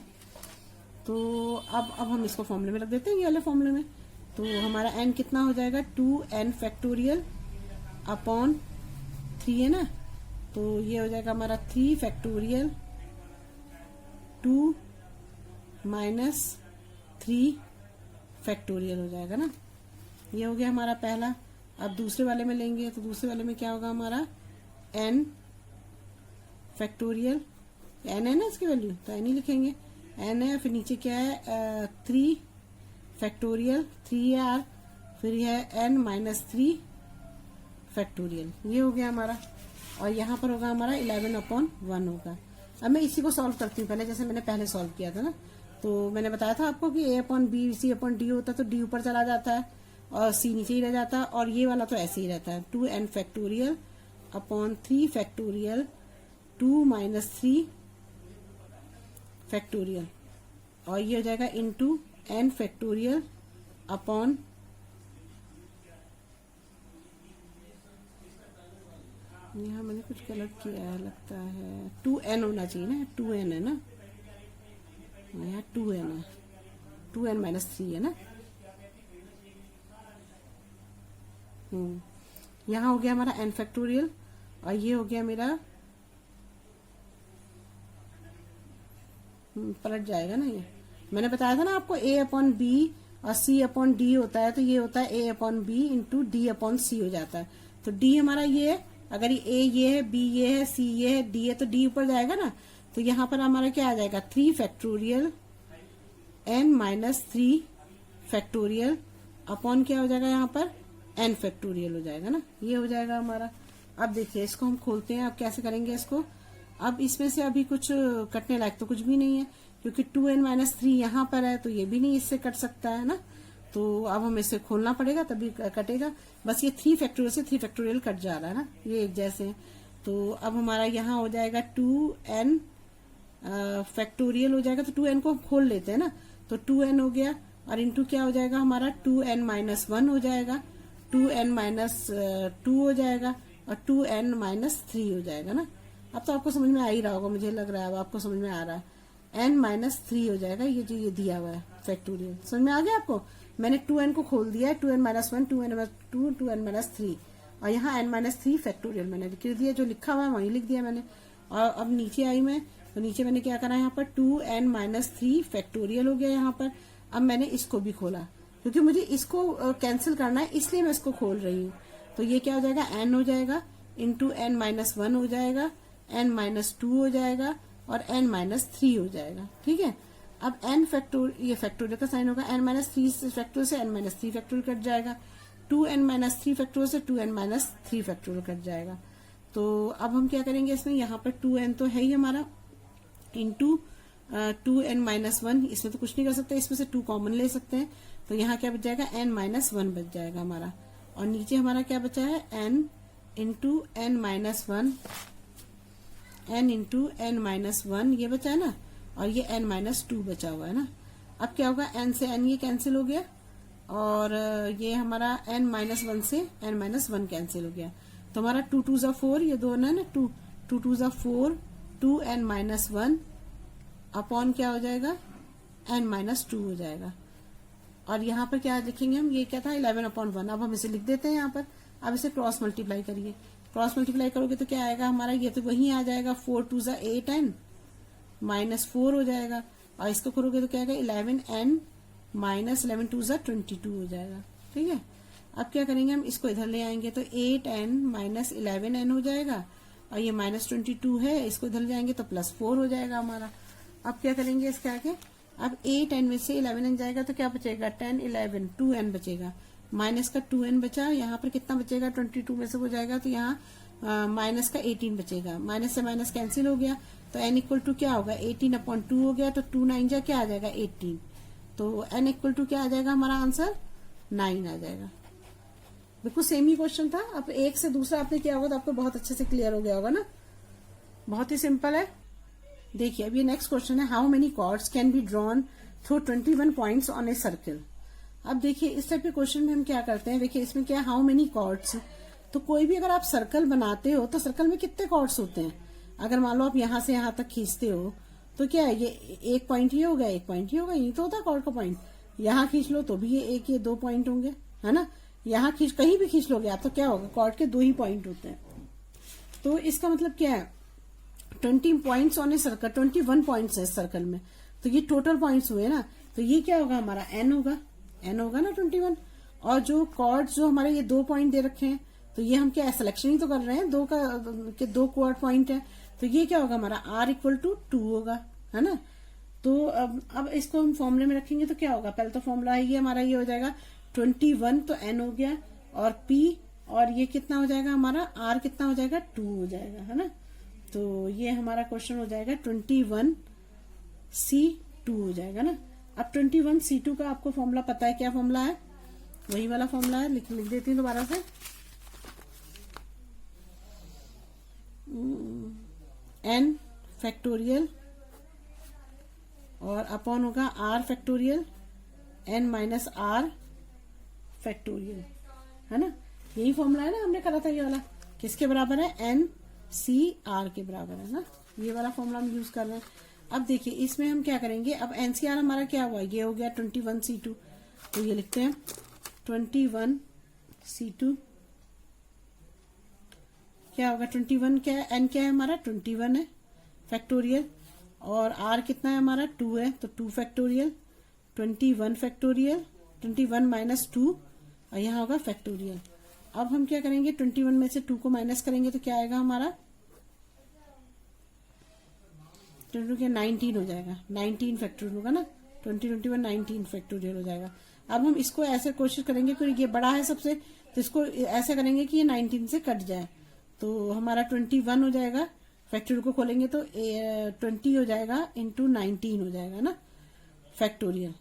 A: तो अब हम इसको फॉर्मूले में रख देते हैं, ये वाले फॉर्मूले में। तो हमारा n कितना हो जाएगा, 2n फैक्टोरियल अपॉन 3 है ना, तो ये हो जाएगा हमारा 3 फैक्टोरियल 2 माइनस 3 फैक्टोरियल हो जाएगा ना। ये हो गया हमारा पहला। अब दूसरे वाले में लेंगे तो दूसरे वाले में क्या होगा हमारा, n फैक्टोरियल, n है ना इसकी वैल्यू, तो n ही लिखेंगे, n है, फिर नीचे क्या है 3 फैक्टोरियल, 3 है r, फिर है n-3 फैक्टोरियल, ये हो गया हमारा। और यहाँ पर होगा हमारा 11/1 होगा। अब मैं इसी को सॉल्व करती हूँ पहले, जैसे मैंने पहले सॉल्व किया था ना। तो मैंने बताया था आपको कि a/b c/d होता है, तो d ऊपर चला जाता है और c नीचे ही रह जाता है, और ये वाला तो ऐसे ही रहता है, 2n factorial upon 3 factorial 2 minus 3 factorial, और ये हो जाएगा इंटू n फैक्टोरियल अपॉन, यहाँ मैंने कुछ गलत किया है लगता है, 2n होना चाहिए ना, 2n है ना, यहाँ 2n है, 2n-3 है ना। यहाँ हो गया हमारा n फैक्टोरियल, और ये हो गया मेरा, पलट जाएगा ना, ये मैंने बताया था ना आपको, a/b और c/d होता है, तो ये होता है a/b इंटू d/c हो जाता है। तो d हमारा ये है, अगर ये a ये है, b ये है, c ये है, d है, तो d ऊपर जाएगा ना, तो यहाँ पर हमारा क्या आ जाएगा, 3 फैक्टोरियल n-3 फैक्टोरियल अपॉन क्या हो जाएगा यहाँ पर, n फैक्टोरियल हो जाएगा ना, ये हो जाएगा हमारा। अब देखिए इसको हम खोलते हैं, अब कैसे करेंगे इसको। अब इसमें से अभी कुछ कटने लायक तो कुछ भी नहीं है, क्योंकि 2n-3 यहाँ पर है, तो ये भी नहीं इससे कट सकता है ना, तो अब हमें इसे खोलना पड़ेगा तभी कटेगा। बस ये 3 फैक्टोरियल से 3 फैक्टोरियल कट जा रहा है ना, ये एक जैसे हैं। तो अब हमारा यहाँ हो जाएगा 2n फैक्टोरियल हो जाएगा, तो 2n को खोल लेते हैं ना, तो 2n हो गया, और इंटू क्या हो जाएगा हमारा, 2n-1 हो जाएगा, 2n-2 हो जाएगा, और 2n-3 हो जाएगा ना। अब तो आपको समझ में आ ही रहा होगा, मुझे लग रहा है अब आपको समझ में आ रहा है। n-3 हो जाएगा, ये जो ये दिया हुआ है फैक्टोरियल, समझ में आ गया आपको। मैंने 2n को खोल दिया है, 2n-1, 2n-2, 2n-3, और यहाँ n-3 फैक्टोरियल मैंने लिख दिया, जो लिखा हुआ है वही लिख दिया मैंने। और अब नीचे आई मैं, तो नीचे मैंने क्या करा, यहाँ पर 2n-3 फैक्टोरियल हो गया यहाँ पर। अब मैंने इसको भी खोला, क्योंकि मुझे इसको कैंसिल करना है, इसलिए मैं इसको खोल रही हूँ। तो ये क्या हो जाएगा, n हो जाएगा, इंटू n-1 हो जाएगा, n-2 हो जाएगा, और n-3 हो जाएगा। ठीक है, अब n फैक्टोरियल, ये फैक्टोरियल का साइन होगा, n-3 फैक्टोरियल से n-3 फैक्टोरियल कट जाएगा, 2n-3 फैक्टोरियल से 2n-3 फैक्टोरियल कट जाएगा। तो अब हम क्या करेंगे इसमें, यहाँ पर 2n तो है ही हमारा, इंटू 2n-1, इसमें तो कुछ नहीं कर सकते, इसमें से 2 कॉमन ले सकते हैं, तो यहाँ क्या बच जाएगा, n-1 बच जाएगा हमारा, और नीचे हमारा क्या बचा है, n into n-1, n into n-1 ये बचा है ना, और ये n-2 बचा हुआ है ना। अब क्या होगा, n से n ये कैंसिल हो गया और ये हमारा n-1 से n-1 कैंसिल हो गया, तो हमारा 2 2 ज़ा 4, ये दोनों है ना 2 2 ज़ा 4, 2n-1 अपॉन क्या हो जाएगा, n-2 हो जाएगा। और यहाँ पर क्या लिखेंगे हम, ये क्या था 11/1। अब हम इसे लिख देते हैं यहाँ पर। अब इसे क्रॉस मल्टीप्लाई करिए, क्रॉस मल्टीप्लाई करोगे तो क्या आएगा हमारा, ये तो वही आ जाएगा 4 2 ज़ा 8n-4 हो जाएगा, और इसको करोगे तो क्या आएगा 11n -11 2 ज़ा 22 हो जाएगा। ठीक है, अब क्या करेंगे हम, इसको इधर ले आएंगे तो 8n -11n हो जाएगा, और ये -22 है, इसको इधर ले आएंगे तो +4 हो जाएगा हमारा। अब क्या करेंगे इसके आगे, अब 8n में से 11n जाएगा तो क्या बचेगा, 10 11 2n बचेगा, माइनस का 2n बचा, यहाँ पर कितना बचेगा, 22 में से हो जाएगा तो यहाँ माइनस का 18 बचेगा, माइनस से माइनस कैंसिल हो गया, तो n इक्वल टू क्या होगा 18/2 हो गया, तो 2 9 जा क्या आ जाएगा 18, तो n इक्वल टू क्या आ जाएगा हमारा आंसर 9 आ जाएगा। बिल्कुल सेम ही क्वेश्चन था, अब एक से दूसरा आपने किया होगा तो आपको बहुत अच्छे से क्लियर हो गया होगा ना, बहुत ही सिंपल है। देखिए अब ये नेक्स्ट क्वेश्चन है, how many chords can be drawn through 21 points on a circle. अब देखिए इस टाइप के क्वेश्चन में हम क्या करते हैं, देखिए इसमें क्या हाउ मेनी कॉर्ड्स, तो कोई भी अगर आप सर्कल बनाते हो तो सर्कल में कितने कॉर्ड्स होते हैं, अगर मान लो आप यहां से यहां तक खींचते हो तो क्या है, ये एक पॉइंट ये होगा, एक पॉइंट ये होगा, यही तो होता है कॉर्ड का पॉइंट। यहाँ खींच लो तो भी ये एक, ये 2 पॉइंट होंगे, है ना, यहाँ खींच कहीं भी खींच लोगे आप तो क्या होगा, कॉर्ड के 2 ही पॉइंट होते हैं। तो इसका मतलब क्या है, 20 points on a circle, 21 points है सर्कल में, तो ये टोटल पॉइंट्स हुए ना, तो ये क्या होगा हमारा n होगा ना 21, और जो कॉर्ड्स जो हमारे ये 2 पॉइंट दे रखे हैं, तो ये हम क्या सिलेक्शन ही तो कर रहे हैं, 2 कॉर्ड पॉइंट है, तो ये क्या होगा हमारा r इक्वल टू 2 होगा, है ना। तो अब इसको हम फॉर्मूले में रखेंगे तो क्या होगा, पहले तो फॉर्मूला है ये हमारा, ये हो जाएगा 21 तो n हो गया, और p और ये कितना हो जाएगा हमारा r कितना हो जाएगा 2 हो जाएगा, है ना। तो ये हमारा क्वेश्चन हो जाएगा 21C2 हो जाएगा ना। अब 21C2 का आपको फॉर्मूला पता है, क्या फॉर्मूला है, वही वाला फॉर्मूला है, लिख देती हूँ दोबारा से, n फैक्टोरियल और अपॉन होगा r factorial n minus r factorial, है ना, यही फॉर्मूला है ना, हमने करा था ये वाला, किसके बराबर है, n c r के बराबर है ना, ये वाला फॉर्मूला हम यूज कर रहे हैं। अब देखिए इसमें हम क्या करेंगे, अब NCR हमारा क्या हुआ, ये हो गया 21C2, तो ये लिखते हैं 21C2 क्या होगा, 21 क्या है, n क्या है हमारा 21 है फैक्टोरियल, और r कितना है हमारा 2 है, तो 2 फैक्टोरियल 21 फैक्टोरियल 21 माइनस 2, और यहाँ होगा फैक्टोरियल। अब हम क्या करेंगे, 21 में से 2 को माइनस करेंगे तो क्या आएगा हमारा 19 हो जाएगा, 19 फैक्टोरियल होगा ना, 21 19 फैक्टोरियल हो जाएगा। अब हम इसको ऐसे कोशिश करेंगे कि ये बड़ा है सबसे, तो इसको ऐसे करेंगे कि ये 19 से कट जाए, तो हमारा 21 हो जाएगा, फैक्टोरियल को खोलेंगे तो 20 हो जाएगा इंटू 19 हो जाएगा ना फैक्टोरियल,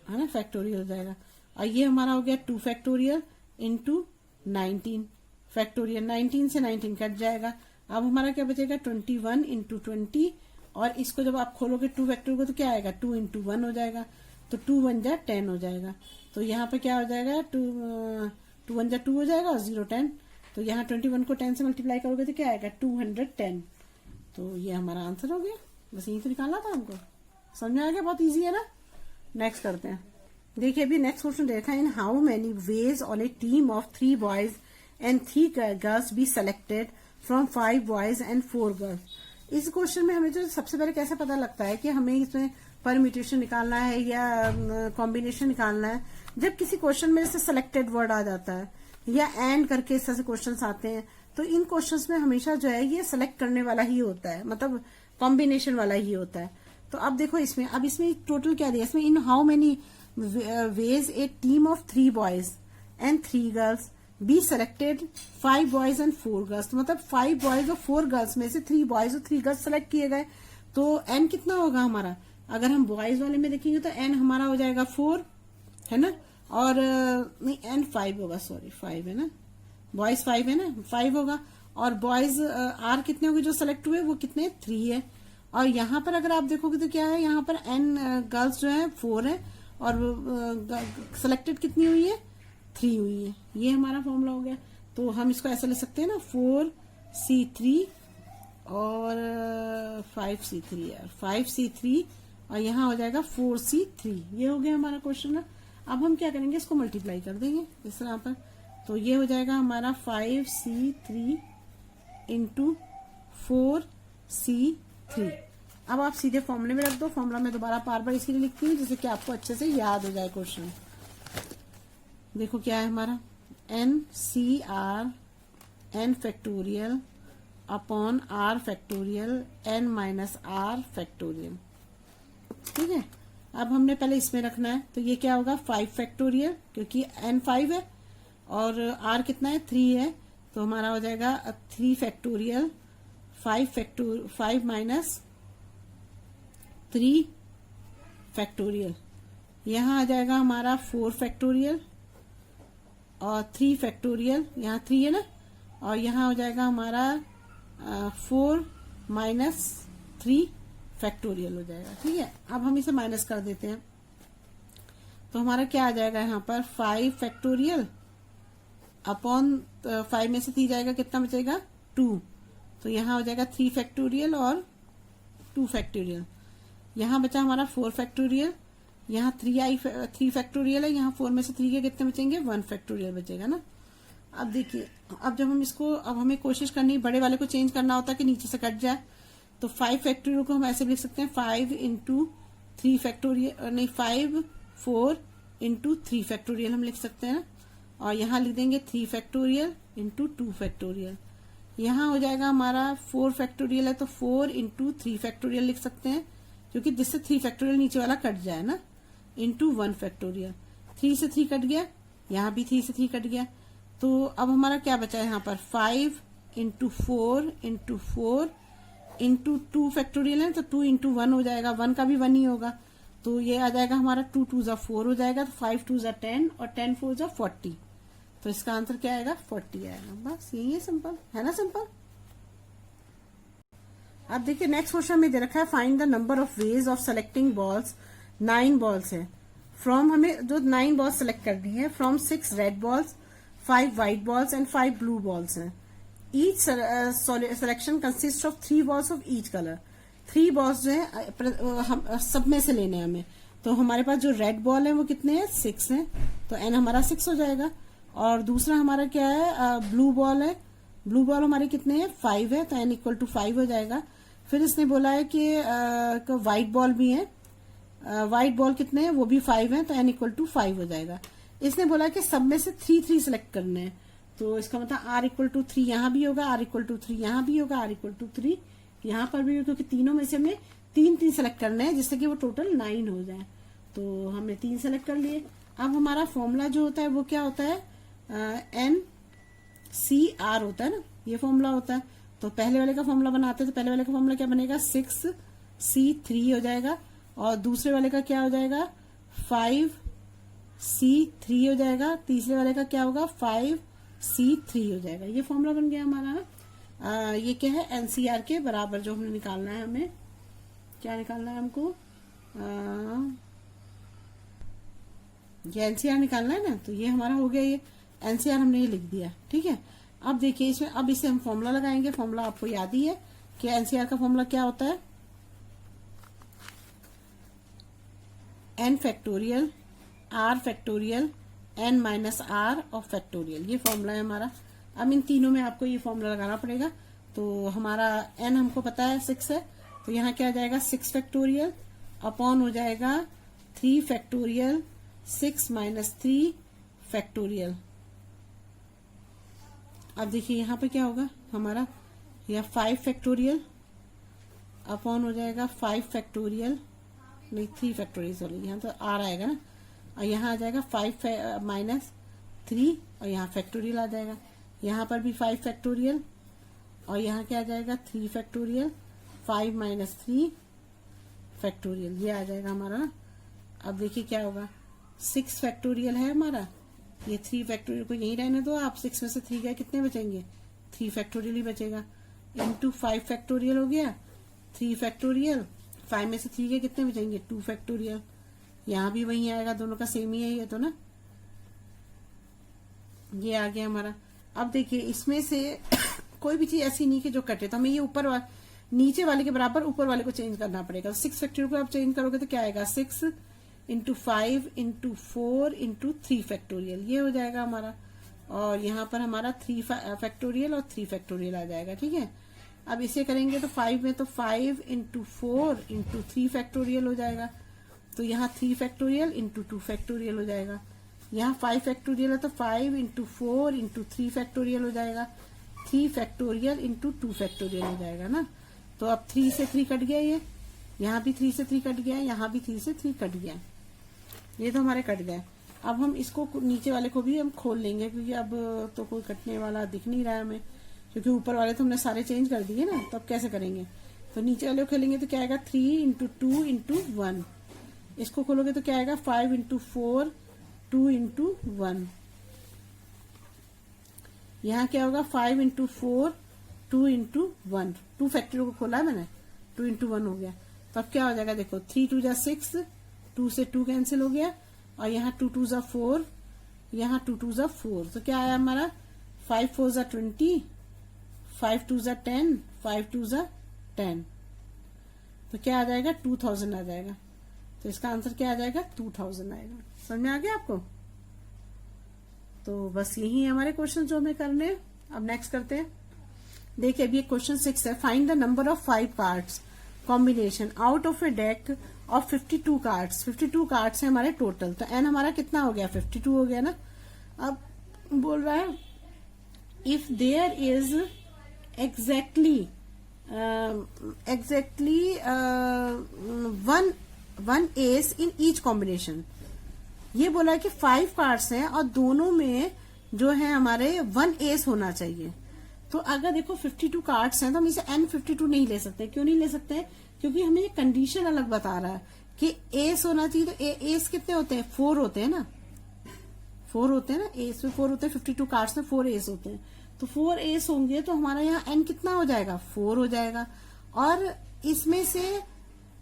A: है ना, फैक्टोरियल हो जाएगा। और ये हमारा हो गया 2 फैक्टोरियल इंटू 19 फैक्टोरियल, 19 से 19 कट जाएगा। अब हमारा क्या बचेगा 21 इंटू 20, और इसको जब आप खोलोगे 2 फैक्टोरियल को तो क्या आएगा 2 इंटू 1 हो जाएगा, तो 2 1 जा 10 हो जाएगा, तो यहाँ पे क्या हो जाएगा 2 1 जा 2 हो जाएगा और 0 10, तो यहाँ 21 को 10 से मल्टीप्लाई करोगे तो क्या आएगा 210, तो ये हमारा आंसर हो गया, बस यही तो निकालना था हमको, समझ में आ गया, बहुत इजी है ना। नेक्स्ट करते हैं, देखिए अभी नेक्स्ट क्वेश्चन देखा, in how many ways on A team of 3 boys and 3 girls be selected from 5 boys and 4 girls. इस क्वेश्चन में हमें जो सबसे पहले कैसे पता लगता है कि हमें इसमें परम्यूटेशन निकालना है या कॉम्बिनेशन निकालना है, जब किसी क्वेश्चन में जैसे सेलेक्टेड वर्ड आ जाता है या एंड करके इस तरह से क्वेश्चंस आते हैं, तो इन क्वेश्चंस में हमेशा जो है ये सेलेक्ट करने वाला ही होता है, मतलब कॉम्बिनेशन वाला ही होता है। तो अब देखो इसमें, अब इसमें टोटल क्या दिया, इसमें in how many ways A team of 3 boys and 3 girls be selected 5 boys and 4 girls, तो मतलब 5 बॉयज और 4 गर्ल्स में से 3 बॉयज और 3 गर्ल्स सेलेक्ट किए गए, तो एन कितना होगा हमारा, अगर हम बॉयज वाले में देखेंगे तो एन हमारा हो जाएगा 4, है ना, और नहीं एन 5 होगा, सॉरी 5 है ना, बॉयज 5 है ना, 5 होगा, और बॉयज आर कितने होंगे जो सेलेक्ट हुए वो कितने 3 है, और यहाँ पर अगर आप देखोगे तो क्या है, यहाँ पर n गर्ल्स जो है 4 है और सिलेक्टेड कितनी हुई है, 3 हुई है। ये हमारा फॉर्मूला हो गया। तो हम इसको ऐसे ले सकते हैं ना, 4C3 और 5C3 है, 5C3 और यहाँ हो जाएगा 4C3। ये हो गया हमारा क्वेश्चन। अब हम क्या करेंगे, इसको मल्टीप्लाई कर देंगे इस तरह पर। तो ये हो जाएगा हमारा 5C3 इंटू 4C3। अब आप सीधे फॉर्मूले में रख दो। फॉर्मूला में दोबारा बार बार इसलिए लिखती हूँ जिससे कि आपको अच्छे से याद हो जाए क्वेश्चन। देखो क्या है हमारा, NCR n factorial upon r factorial n minus r factorial. ठीक है, अब हमने पहले इसमें रखना है। तो ये क्या होगा, 5 फैक्टोरियल, क्योंकि n 5 है और r कितना है, 3 है। तो हमारा हो जाएगा 3 फैक्टोरियल 5 माइनस 3 फैक्टोरियल। यहाँ आ जाएगा हमारा 4 फैक्टोरियल और 3 फैक्टोरियल, यहाँ 3 है ना, और यहाँ हो जाएगा हमारा 4 माइनस 3 फैक्टोरियल हो जाएगा। ठीक है, अब हम इसे माइनस कर देते हैं। तो हमारा क्या आ जाएगा यहाँ पर, 5 फैक्टोरियल अपॉन 5 में से 3 जाएगा, कितना बचेगा, 2। तो यहाँ हो जाएगा 3 फैक्टोरियल और 2 फैक्टोरियल। यहाँ बचा हमारा 4 फैक्टोरियल, यहाँ 3 फैक्टोरियल है, यहाँ 4 में से 3 के कितने बचेंगे, 1 फैक्टोरियल बचेगा ना। अब देखिए, अब जब हम इसको, अब हमें कोशिश करनी, बड़े वाले को चेंज करना होता है कि नीचे से कट जाए। तो 5 फैक्टोरियल को हम ऐसे लिख सकते हैं, 5 इंटू 3 फैक्टोरियल, नहीं 5 4 इंटू 3 फैक्टोरियल हम लिख सकते हैं। और यहाँ लिख देंगे 3 फैक्टोरियल इंटू 2 फैक्टोरियल। यहाँ हो जाएगा हमारा 4 फैक्टोरियल है, तो 4 इंटू 3 फैक्टोरियल लिख सकते हैं, क्योंकि जिससे 3 फैक्टोरियल नीचे वाला कट जाए ना, इंटू 1 फैक्टोरियल। 3 से 3 कट गया, यहाँ भी 3 से 3 कट गया। तो अब हमारा क्या बचा है यहाँ पर, 5 इंटू 4 इंटू 4 इंटू 2 फैक्टोरियल है, तो 2 इंटू 1 हो जाएगा, 1 का भी 1 ही होगा। तो ये आ जाएगा हमारा 2 2 जा 4 हो जाएगा, तो 5 2 जा 10 और 10 4 जा 40। तो इसका आंसर क्या आएगा, 40 आएगा। बस यही है, सिंपल है ना, सिंपल। अब देखिए नेक्स्ट क्वेश्चन में दे रखा है, find the number of ways of selecting balls. 9 balls है, फ्रॉम, हमें जो 9 बॉल्स सेलेक्ट करनी है, from 6 red balls, 5 white balls and 5 blue balls हैं। Each selection consist of 3 balls of each colour. 3 balls जो है हम सब में से लेने हैं हमें। तो हमारे पास जो रेड बॉल है वो कितने हैं, 6 हैं, तो n हमारा 6 हो जाएगा। और दूसरा हमारा क्या है, ब्लू बॉल है, ब्लू बॉल हमारे कितने हैं, 5 है, तो n इक्वल टू 5 हो जाएगा। फिर इसने बोला है कि व्हाइट बॉल भी है, व्हाइट बॉल कितने हैं, वो भी 5 है, तो n इक्वल टू 5 हो जाएगा। इसने बोला कि सब में से 3 सिलेक्ट करने हैं, तो इसका मतलब r इक्वल टू 3 यहाँ भी होगा, r इक्वल टू 3 यहाँ भी होगा, r इक्वल टू 3 यहाँ पर भी, क्योंकि तीनों में से हमें 3 सेलेक्ट करने हैं, जिससे कि वो टोटल 9 हो जाए। तो हमने 3 सेलेक्ट कर लिए। अब हमारा फॉर्मूला जो होता है वो क्या होता है, NCR होता है ना, ये फॉर्मूला होता है। तो पहले वाले का फॉर्मूला बनाते हैं, तो पहले वाले का फॉर्मूला क्या बनेगा, 6C3 हो जाएगा, और दूसरे वाले का क्या हो जाएगा, 5C3 हो जाएगा, तीसरे वाले का क्या होगा, 5C3 हो जाएगा। ये फॉर्मूला बन गया हमारा ना। ये क्या है, NCR के बराबर जो हमने निकालना है, हमें क्या निकालना है, हमको ये NCR निकालना है ना। तो ये हमारा हो गया, ये NCR हमने ये लिख दिया। ठीक है, अब देखिए इसमें, अब इसे हम फॉर्मूला लगाएंगे। फॉर्मूला आपको याद ही है कि NCR का फॉर्मूला क्या होता है, n factorial r factorial n minus r और फैक्टोरियल। ये फॉर्मूला है हमारा। अब इन तीनों में आपको ये फॉर्मूला लगाना पड़ेगा। तो हमारा n हमको पता है 6 है, तो यहाँ क्या आ जाएगा, 6 फैक्टोरियल अपॉन हो जाएगा 3 फैक्टोरियल 6 माइनस 3 फैक्टोरियल। अब देखिए यहाँ पे क्या होगा हमारा, यह 5 फैक्टोरियल अपॉन हो जाएगा 5 फैक्टोरियल, नहीं 3 फैक्टोरियल, सॉरी यहाँ तो r आएगा ना, और यहाँ आ जाएगा 5 माइनस 3 और यहाँ फैक्टोरियल आ जाएगा। यहाँ पर भी 5 फैक्टोरियल और यहाँ क्या आ जाएगा, 3 फैक्टोरियल 5 माइनस 3 फैक्टोरियल, ये आ जाएगा हमारा ना। अब देखिए क्या होगा, 6 फैक्टोरियल है हमारा, ये 3 फैक्टोरियल को यहीं रहने दो आप। 6 में से 3 गए, कितने बचेंगे, 3 फैक्टोरियल ही बचेगा, इंटू 5 फैक्टोरियल हो गया 3 फैक्टोरियल, 5 में से 3 के कितने बचेंगे 2 फैक्टोरियल, यहाँ भी वही आएगा, दोनों का सेम ही है ये तो ना, ये आ गया हमारा। अब देखिए इसमें से कोई भी चीज ऐसी नहीं कि जो कटे, तो हमें ये नीचे वाले के बराबर ऊपर वाले को चेंज करना पड़ेगा। 6 फैक्टोरियल को आप चेंज करोगे तो क्या आएगा 6 इंटू 5 इंटू 4 इंटू 3 फैक्टोरियल, ये हो जाएगा हमारा। और यहाँ पर हमारा 3 फैक्टोरियल और 3 फैक्टोरियल आ जाएगा, ठीक है। अब इसे करेंगे तो 5 में तो 5 इंटू 4 इंटू 3 फैक्टोरियल हो जाएगा, तो यहाँ 3 फैक्टोरियल इंटू 2 फैक्टोरियल हो जाएगा। यहाँ 5 फैक्टोरियल है तो 5 इंटू 4 इंटू 3 फैक्टोरियल हो जाएगा, 3 फैक्टोरियल इंटू 2 फैक्टोरियल हो जाएगा ना। तो अब 3 से 3 कट गया, ये यहाँ भी 3 से 3 कट गया, यहाँ भी 3 से 3 कट गया, ये तो हमारे कट गए। अब हम इसको नीचे वाले को भी हम खोल लेंगे, क्योंकि अब तो कोई कटने वाला दिख नहीं रहा है हमें, क्योंकि ऊपर वाले तो हमने सारे चेंज कर दिए ना। तो अब कैसे करेंगे, तो नीचे वाले को खोलेंगे तो क्या आएगा 3 इंटू 2 इंटू 1, इसको खोलोगे तो क्या आएगा 5 इंटू 4 2 इंटू 1, यहाँ क्या होगा 5 इंटू 4 2 इंटू 1, 2 फैक्टोरियल को खोला है मैंने, 2 इंटू 1 हो गया। तो अब क्या हो जाएगा देखो 3 2 जा 6, 2 से 2 कैंसिल हो गया, और यहाँ 2 2 जा 4, यहाँ 2 2 जा 4, तो क्या आया हमारा 5 4 जा 20, 5 2 जा 10, 5 2 जा 10, तो क्या आ जाएगा 2000 आ जाएगा। तो इसका आंसर क्या आ जाएगा 2000 आएगा। समझ में आ गया आपको? तो बस यही है हमारे क्वेश्चन जो हमें करने हैं। अब नेक्स्ट करते हैं। देखिए अभी क्वेश्चन 6 है, find the number of 5 cards combination out of A deck of 52 cards. 52 cards है हमारे टोटल, तो एन हमारा कितना हो गया 52 हो गया ना। अब बोल रहा है if there is exactly one S in each combination. ये बोला है कि 5 कार्ड्स हैं और दोनों में जो है हमारे 1 एस होना चाहिए। तो अगर देखो 52 कार्ड्स हैं तो हम इसे N52 नहीं ले सकते। क्यों नहीं ले सकते? क्योंकि हमें ये कंडीशन अलग बता रहा है कि एस होना चाहिए। तो एस कितने होते हैं 4 होते हैं ना, 4 होते हैं ना, एस में 4 होते हैं, 52 कार्ड्स में 4 एस होते हैं। तो 4 एस होंगे तो हमारा यहाँ N कितना हो जाएगा 4 हो जाएगा। और इसमें से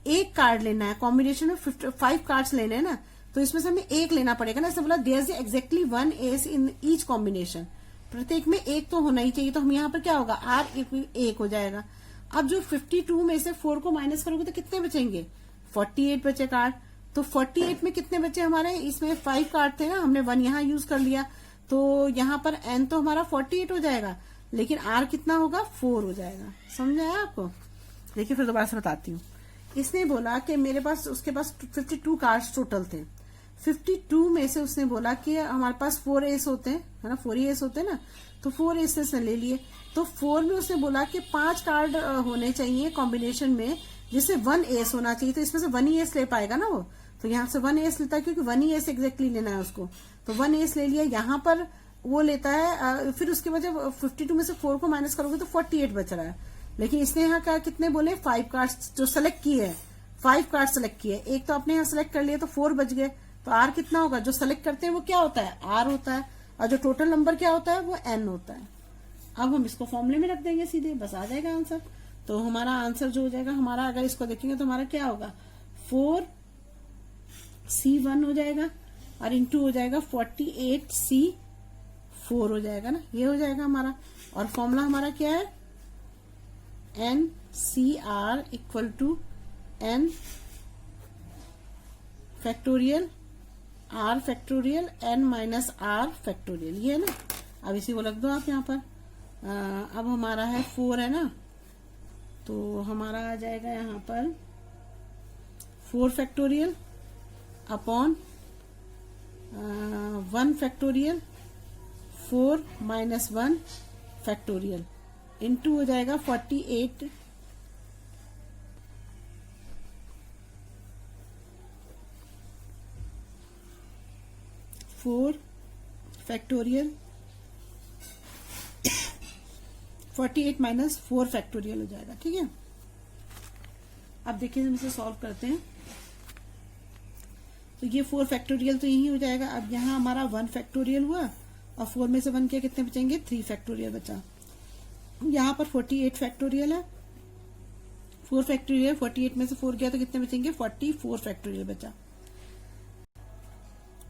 A: एक कार्ड लेना है, कॉम्बिनेशन में 5 कार्ड्स लेने हैं ना, तो इसमें से हमें एक लेना पड़ेगा ना। ऐसे बोला there is exactly 1 S in each combination, प्रत्येक में एक तो होना ही चाहिए। तो हम यहाँ पर क्या होगा आर एक हो जाएगा। अब जो 52 में से 4 को माइनस करोगे तो कितने बचेंगे 48 बचे कार्ड। तो 48 में कितने बचे हमारे, इसमें 5 कार्ड थे ना, हमने 1 यहाँ यूज कर लिया, तो यहाँ पर एन तो हमारा 48 हो जाएगा, लेकिन आर कितना होगा 4 हो जाएगा। समझ आया आपको? देखिए फिर दोबारा से बताती हूँ। इसने बोला कि मेरे पास, उसके पास 52 कार्ड्स टोटल थे। 52 में से उसने बोला कि हमारे पास 4 एस होते हैं, है ना, 4 एस होते हैं ना, तो 4 एस से ले लिए। तो 4 में उसने बोला कि 5 कार्ड होने चाहिए कॉम्बिनेशन में जिससे 1 एस होना चाहिए। तो इसमें से 1 ही एस ले पाएगा ना वो, तो यहाँ से 1 एस लेता है क्योंकि 1 ही एस एग्जैक्टली लेना है उसको। तो 1 एस ले लिया, यहाँ पर वो लेता है। फिर उसके बाद 52 में से 4 को माइनस करोगे तो 48 बच रहा है। लेकिन इसने यहाँ का कितने बोले 5 कार्ड्स जो सेलेक्ट किए है, 5 कार्ड सेलेक्ट किए, एक तो आपने यहाँ सेलेक्ट कर लिया तो 4 बच गए। तो आर कितना होगा, जो सेलेक्ट करते हैं वो क्या होता है आर होता है, और जो टोटल नंबर क्या होता है वो एन होता है। अब हम इसको फॉर्मूले में रख देंगे सीधे, बस आ जाएगा आंसर। तो हमारा आंसर जो हो जाएगा हमारा, अगर इसको देखेंगे तो हमारा क्या होगा 4C1 हो जाएगा और इंटू हो जाएगा 48C4 हो जाएगा ना, ये हो जाएगा हमारा। और फॉर्मूला हमारा क्या है NCR equal to N factorial R factorial N minus R factorial, ये है ना। अब इसी को रख दो आप यहाँ पर। अब हमारा है 4 है ना, तो हमारा आ जाएगा यहाँ पर 4 factorial upon 1 factorial 4 minus 1 factorial into हो जाएगा 48 4 फैक्टोरियल 48 माइनस 4 फैक्टोरियल हो जाएगा। ठीक है, अब देखिए हम इसे सॉल्व करते हैं। तो ये 4 फैक्टोरियल तो यही हो जाएगा। अब यहाँ हमारा 1 फैक्टोरियल हुआ और 4 में से 1 के कितने बचेंगे 3 फैक्टोरियल बचा। यहाँ पर 48 फैक्टोरियल है, 4 फैक्टोरियल, 48 में से 4 गया तो कितने बचेंगे, 44 फैक्टोरियल बचा।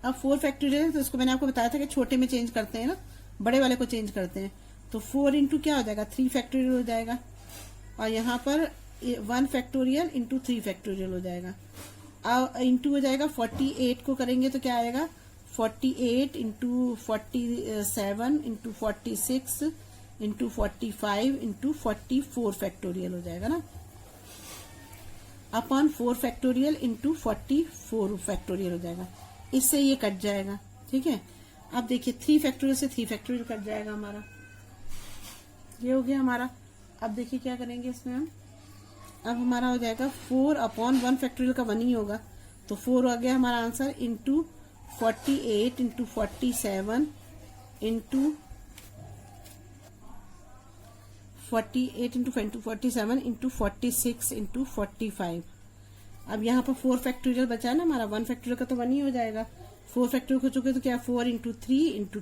A: अब 4 फैक्टोरियल, तो इसको मैंने आपको बताया था कि छोटे में चेंज करते हैं ना, बड़े वाले को चेंज करते हैं। तो 4 इंटू क्या हो जाएगा, 3 फैक्टोरियल हो जाएगा, और यहाँ पर 1 फैक्टोरियल इंटू 3 फैक्टोरियल हो जाएगा। अब इंटू हो जाएगा 48 को करेंगे तो क्या आएगा, 48 into 47 into 46 into 45 into 44 factorial हो जाएगा ना, अपॉन 4 फैक्टोरियल इंटू 44 फैक्टोरियल हो जाएगा। इससे ये कट जाएगा, ठीक है। अब देखिए 3 फैक्टोरियल से 3 फैक्टोरियल कट जाएगा हमारा, ये हो गया हमारा। अब देखिए क्या करेंगे इसमें हम, अब हमारा हो जाएगा 4 अपॉन 1 फैक्टोरियल का 1 ही होगा, तो 4 आ गया हमारा answer, into 48 into 47 into 48 into 47 into 46 into 45। अब यहाँ पर 4 फैक्टोरियल बचा है ना हमारा, 1 फैक्टोरियल का तो 1 ही हो जाएगा, 4 फैक्टोरियल हो चुके तो क्या 4 इंटू 3 इंटू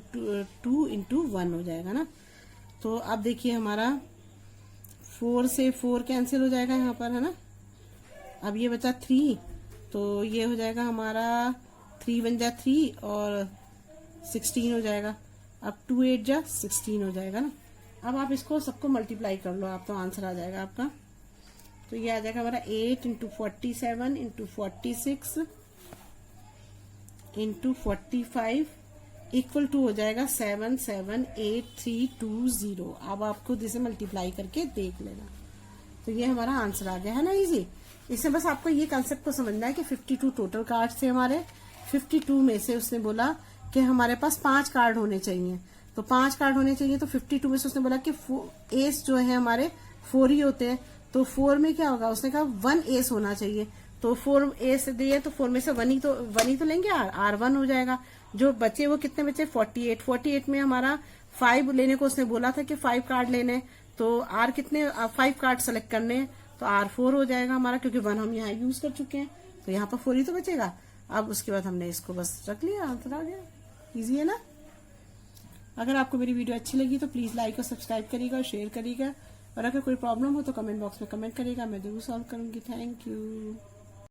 A: 2 इंटू 1 हो जाएगा ना। तो अब देखिए हमारा 4 से 4 कैंसिल हो जाएगा यहाँ पर, है ना। अब ये बचा 3, तो ये हो जाएगा हमारा 3 बन जा 3 और 16 हो जाएगा। अब 2 8 जा 16 हो जाएगा ना। अब आप इसको सबको मल्टीप्लाई कर लो, आप तो आंसर आ जाएगा आपका। तो ये आ जाएगा हमारा 8 into 47 into 46 into 45 equal to हो जाएगा 778320। अब आपको इसे मल्टीप्लाई करके देख लेना। तो ये हमारा आंसर आ गया, है ना, इजी। इससे बस आपको ये कंसेप्ट को समझना है कि 52 टोटल कार्ड थे हमारे, 52 में से उसने बोला कि हमारे पास 5 कार्ड होने चाहिए, तो 5 कार्ड होने चाहिए। तो 52 में से उसने बोला कि एस जो है हमारे 4 ही होते हैं, तो 4 में क्या होगा, उसने कहा 1 एस होना चाहिए। तो 4 एस दिए तो 4 में से 1 ही तो लेंगे, आर 1 हो जाएगा। जो बचे वो कितने बचे, 48 में हमारा 5 लेने को उसने बोला था कि 5 कार्ड लेने, तो आर कितने 5 कार्ड सेलेक्ट करने, तो आर 4 हो जाएगा हमारा, क्योंकि 1 हम यहाँ यूज कर चुके हैं, तो यहाँ पर 4 ही तो बचेगा। अब उसके बाद हमने इसको बस रख लिया, आंसर आ गया। इजी है ना। अगर आपको मेरी वीडियो अच्छी लगी तो प्लीज लाइक और सब्सक्राइब करिएगा और शेयर करिएगा, और अगर कोई प्रॉब्लम हो तो कमेंट बॉक्स में कमेंट करिएगा, मैं जरूर सॉल्व करूंगी। Thank you.